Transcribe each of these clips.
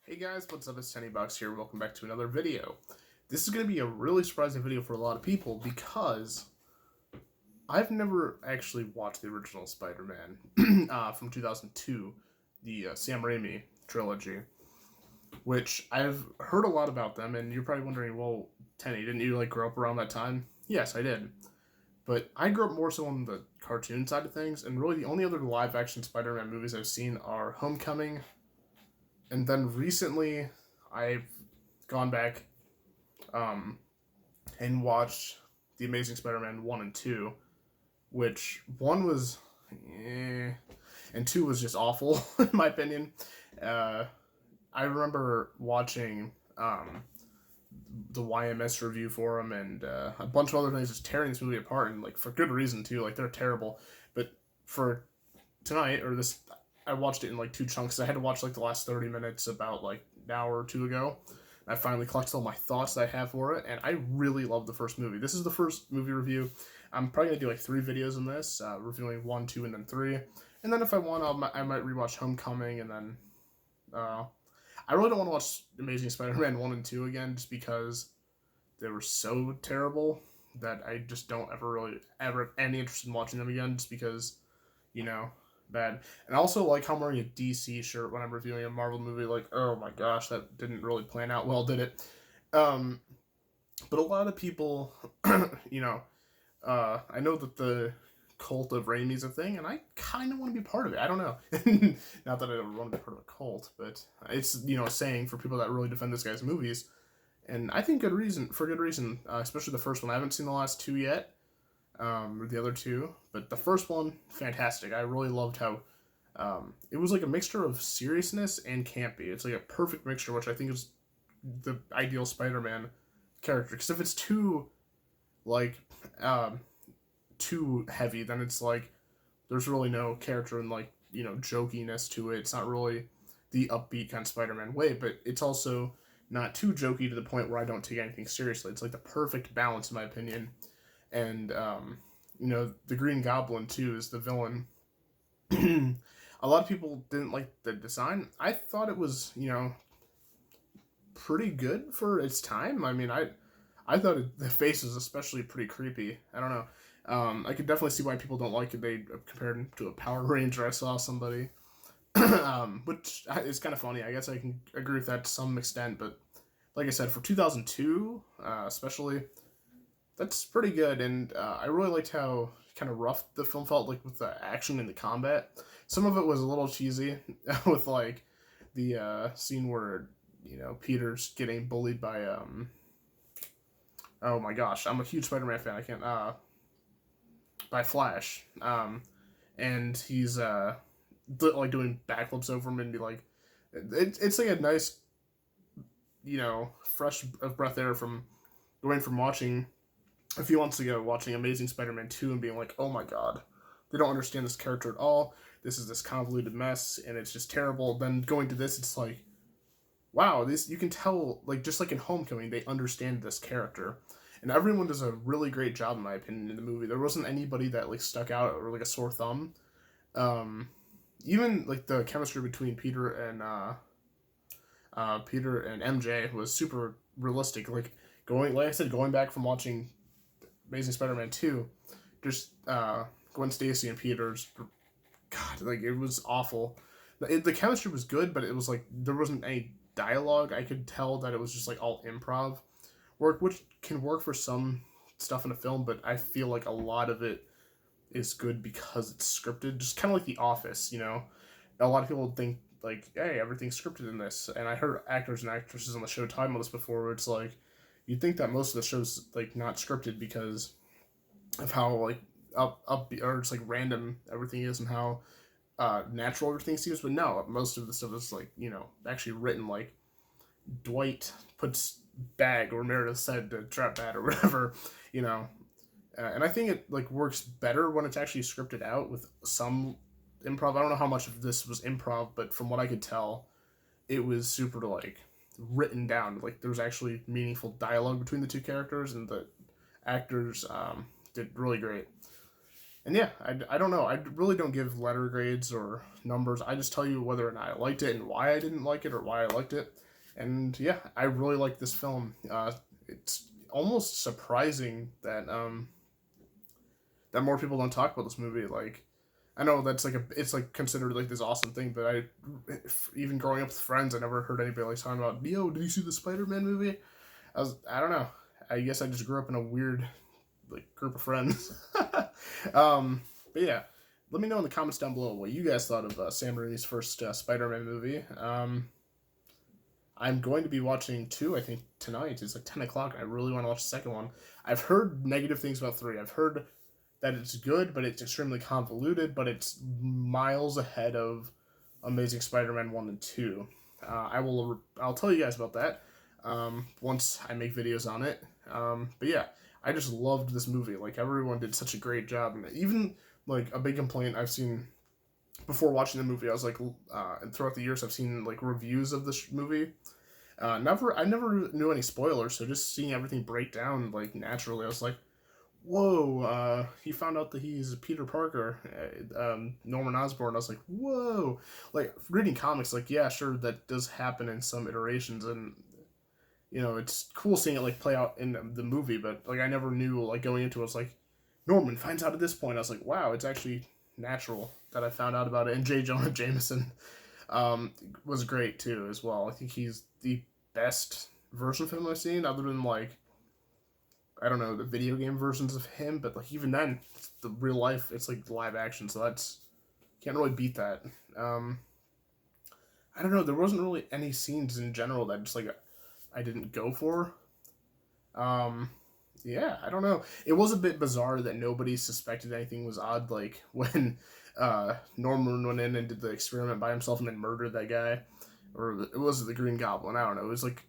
Hey guys, what's up? It's TennyBox here. Welcome back to another video. This is going to be a really surprising video for a lot of people because I've never actually watched the original Spider-Man from 2002, the Sam Raimi trilogy, which I've heard a lot about them, and you're probably wondering, well, Tenny, didn't you grow up around that time? Yes, I did. But I grew up more so on the cartoon side of things, and really the only other live-action Spider-Man movies I've seen are Homecoming, and then recently I've gone back um, and watched The Amazing Spider-Man 1 and 2, which 1 was and 2 was just awful, in my opinion. Uh, I remember watching the YMS review for them and a bunch of other things just tearing this movie apart, and for good reason, too. They're terrible. But for tonight, or this, I watched it in two chunks. I had to watch the last 30 minutes about an hour or two ago. I finally collected all my thoughts that I have for it, and I really love the first movie. This is the first movie review. I'm probably gonna do 3 videos on this, reviewing 1, 2, and then 3. And then if I want, I might rewatch Homecoming, and then I really don't want to watch Amazing Spider-Man 1 and 2 again, just because they were so terrible that I just don't ever have any interest in watching them again, just because, bad. And I also like how I'm wearing a DC shirt when I'm reviewing a Marvel movie. Oh my gosh, that didn't really plan out well, did it? But a lot of people, I know that the cult of Raimi's a thing, and I kind of want to be part of it. I don't know. Not that I ever want to be part of a cult, but it's, a saying for people that really defend this guy's movies. And I think good reason, especially the first one. I haven't seen the last 2 yet, or the other 2, but the first one, fantastic. I really loved how it was a mixture of seriousness and campy. It's a perfect mixture, which I think is the ideal Spider-Man character. Because if it's too too heavy, then it's there's really no character and jokiness to it. It's not really the upbeat kind of Spider-Man way, but it's also not too jokey to the point where I don't take anything seriously. It's the perfect balance, in my opinion. And the Green Goblin too is the villain. A lot of people didn't like the design. I thought it was pretty good for its time. I mean, I thought the face was especially pretty creepy. I don't know. I could definitely see why people don't like it. They compared him to a Power Ranger. I saw somebody, which is kind of funny. I guess I can agree with that to some extent. But like I said, for 2002, especially, that's pretty good. And I really liked how kind of rough the film felt, with the action and the combat. Some of it was a little cheesy, with the scene where Peter's getting bullied by oh my gosh, I'm a huge Spider-Man fan. I can't by Flash, and he's doing backflips over him and be it's a nice fresh of breath air from going from watching a few months ago watching Amazing Spider-Man 2 and being oh my god, they don't understand this character at all. This is this convoluted mess and it's just terrible. Then going to this, it's wow, this, you can tell, just in Homecoming, they understand this character. And everyone does a really great job, in my opinion, in the movie. There wasn't anybody that, stuck out or, a sore thumb. Even, the chemistry between Peter and MJ was super realistic. Like I said, going back from watching Amazing Spider-Man 2, just Gwen Stacy and Peter's, God, it was awful. The chemistry was good, but it was, there wasn't any dialogue. I could tell that it was just all improv work, which can work for some stuff in a film, but I feel a lot of it is good because it's scripted, just kind of like The Office. A lot of people think hey, everything's scripted in this, and I heard actors and actresses on the show talking about this before, where it's you'd think that most of the show's not scripted because of how up or just random everything is and how natural everything seems. But no, most of the stuff is actually written. Dwight puts bag, or Meredith said to trap bat, or whatever, and I think it works better when it's actually scripted out with some improv. I don't know how much of this was improv, but from what I could tell, it was super written down. There was actually meaningful dialogue between the two characters, and the actors did really great. And yeah, I don't know. I really don't give letter grades or numbers. I just tell you whether or not I liked it and why I didn't like it or why I liked it. And yeah, I really like this film. It's almost surprising that more people don't talk about this movie. Like, I know that's like it's like considered like this awesome thing, but even growing up with friends, I never heard anybody like talking about, yo, did you see the Spider-Man movie? I don't know. I guess I just grew up in a weird like group of friends. But yeah, let me know in the comments down below what you guys thought of Sam Raimi's first Spider-Man movie. I'm going to be watching 2, I think, tonight. It's like 10 o'clock, and I really want to watch the second one. I've heard negative things about 3. I've heard that it's good, but it's extremely convoluted, but it's miles ahead of Amazing Spider-Man 1 and 2. I'll tell you guys about that once I make videos on it. But yeah, I just loved this movie. Like, everyone did such a great job. And even, like, a big complaint I've seen before watching the movie, I was like, and throughout the years, I've seen, like, reviews of this movie. I never knew any spoilers, so just seeing everything break down, like, naturally, I was like, whoa, he found out that he's Peter Parker, Norman Osborn. I was like, whoa. Like, reading comics, like, yeah, sure, that does happen in some iterations, and, you know, it's cool seeing it, like, play out in the movie, but, like, I never knew, like, going into it, it's like, Norman finds out at this point. I was like, wow, it's actually natural that I found out about it. And J. Jonah Jameson was great, too, as well. I think he's the best version of him I've seen, other than, like, I don't know, the video game versions of him, but, like, even then, it's the real life, it's, like, live action, so that's, can't really beat that. I don't know, there wasn't really any scenes in general that just, like, I didn't go for. Yeah, I don't know. It was a bit bizarre that nobody suspected anything was odd, like, when, Norman went in and did the experiment by himself and then murdered that guy. Or it was the Green Goblin, I don't know, it was, like,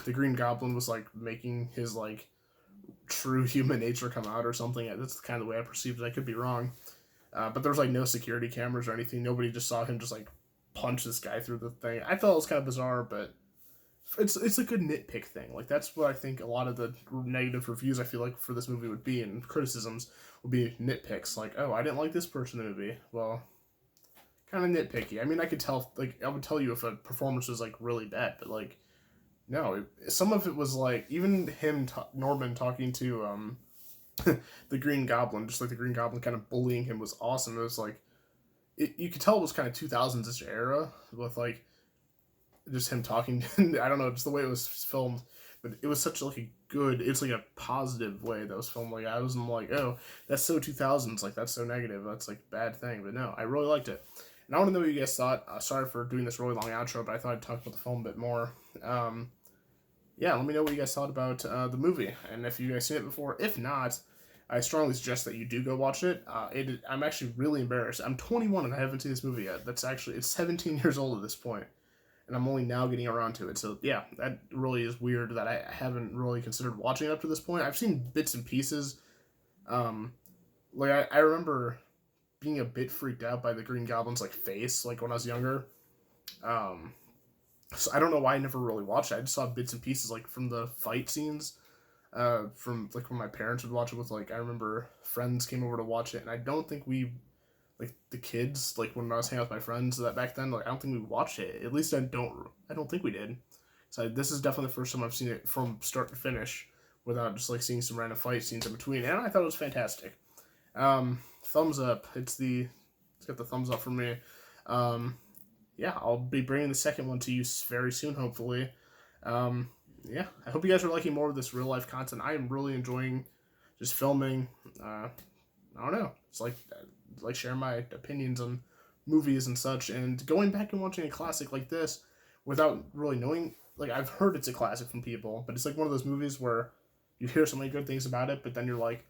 the Green Goblin was, like, making his, like, true human nature come out or something. That's kind of the way I perceived it. I could be wrong. But there was, like, no security cameras or anything. Nobody just saw him just, like, punch this guy through the thing. I thought it was kind of bizarre, but it's a good nitpick thing. Like, that's what I think a lot of the negative reviews I feel like for this movie would be, and criticisms would be nitpicks. Like, oh, I didn't like this person in the movie. Well, kind of nitpicky. I mean, I could tell, like, I would tell you if a performance was, like, really bad, but, like, no, some of it was, like, even Norman talking to, the Green Goblin, just, like, the Green Goblin kind of bullying him was awesome. It was, like, you could tell it was kind of 2000s-ish era, with, like, just him talking, I don't know, just the way it was filmed, but it was such, like, it's, like, a positive way that was filmed. Like, I wasn't like, oh, that's so 2000s, like, that's so negative, that's, like, a bad thing, but no, I really liked it. And I want to know what you guys thought. Sorry for doing this really long outro, but I thought I'd talk about the film a bit more. Yeah, let me know what you guys thought about the movie, and if you guys seen it before. If not, I strongly suggest that you do go watch it. I'm actually really embarrassed. I'm 21 and I haven't seen this movie yet. It's 17 years old at this point, and I'm only now getting around to it. So yeah, that really is weird that I haven't really considered watching it up to this point. I've seen bits and pieces. Like I remember being a bit freaked out by the Green Goblin's, like, face, like, when I was younger. So I don't know why I never really watched it. I just saw bits and pieces, like, from the fight scenes, from, like, when my parents would watch it with, like, I remember friends came over to watch it, and I don't think like, the kids, like, when I was hanging out with my friends that back then, like, I don't think we watched it. At least I don't think we did. So this is definitely the first time I've seen it from start to finish without just, like, seeing some random fight scenes in between, and I thought it was fantastic. Thumbs up. It's got the thumbs up from me. Yeah, I'll be bringing the second one to you very soon, hopefully. Yeah, I hope you guys are liking more of this real-life content. I am really enjoying just filming. I don't know. It's like sharing my opinions on movies and such, and going back and watching a classic like this without really knowing. Like, I've heard it's a classic from people, but it's like one of those movies where you hear so many good things about it, but then you're like,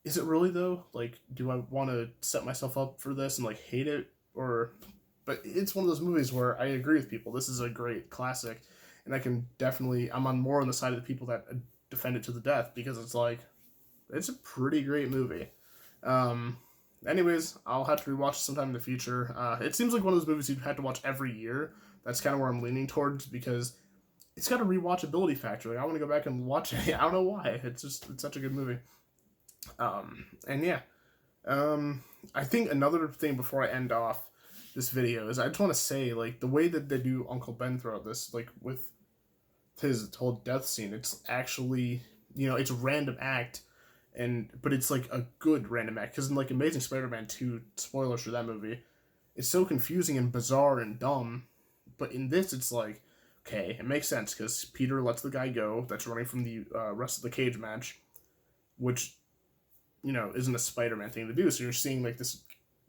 is it really, though? Like, do I want to set myself up for this and, like, hate it? But it's one of those movies where I agree with people. This is a great classic, and I'm on the side of the people that defend it to the death, because it's like, it's a pretty great movie. Anyways, I'll have to rewatch it sometime in the future. It seems like one of those movies you'd have to watch every year. That's kind of where I'm leaning towards, because it's got a rewatchability factor. Like, I want to go back and watch it. I don't know why. It's such a good movie. And yeah. I think another thing before I end off this video is I just want to say, like, the way that they do Uncle Ben throughout this, like, with his whole death scene, it's actually, it's a random act, but it's, like, a good random act, because in, like, Amazing Spider-Man 2, spoilers for that movie, it's so confusing and bizarre and dumb, but in this, it's like, okay, it makes sense, because Peter lets the guy go that's running from the rest of the cage match, which, isn't a Spider-Man thing to do, so you're seeing, like, this,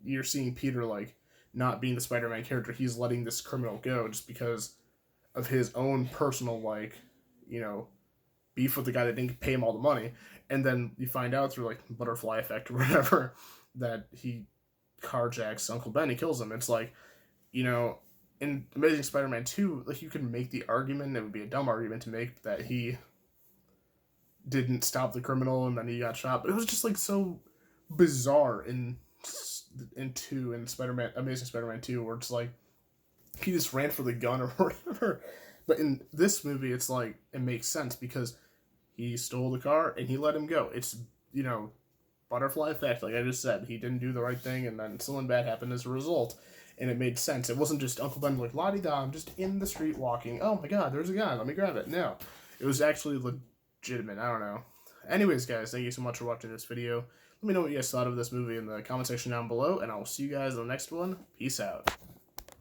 you're seeing Peter, like, not being the Spider-Man character, he's letting this criminal go just because of his own personal, like, beef with the guy that didn't pay him all the money, and then you find out through, like, butterfly effect or whatever, that he carjacks Uncle Ben and kills him. It's like, in Amazing Spider-Man 2, like, you can make the argument, it would be a dumb argument to make, that he didn't stop the criminal and then he got shot, but it was just, like, so bizarre in Spider-Man, Amazing Spider-Man 2, where it's like, he just ran for the gun or whatever. But in this movie, it's like, it makes sense because he stole the car and he let him go. It's, butterfly effect, like I just said. He didn't do the right thing and then something bad happened as a result. And it made sense. It wasn't just Uncle Ben like, la-di-da, I'm just in the street walking. Oh my god, there's a gun, let me grab it. No. It was actually legitimate. I don't know. Anyways, guys, thank you so much for watching this video. Let me know what you guys thought of this movie in the comment section down below, and I will see you guys in the next one. Peace out.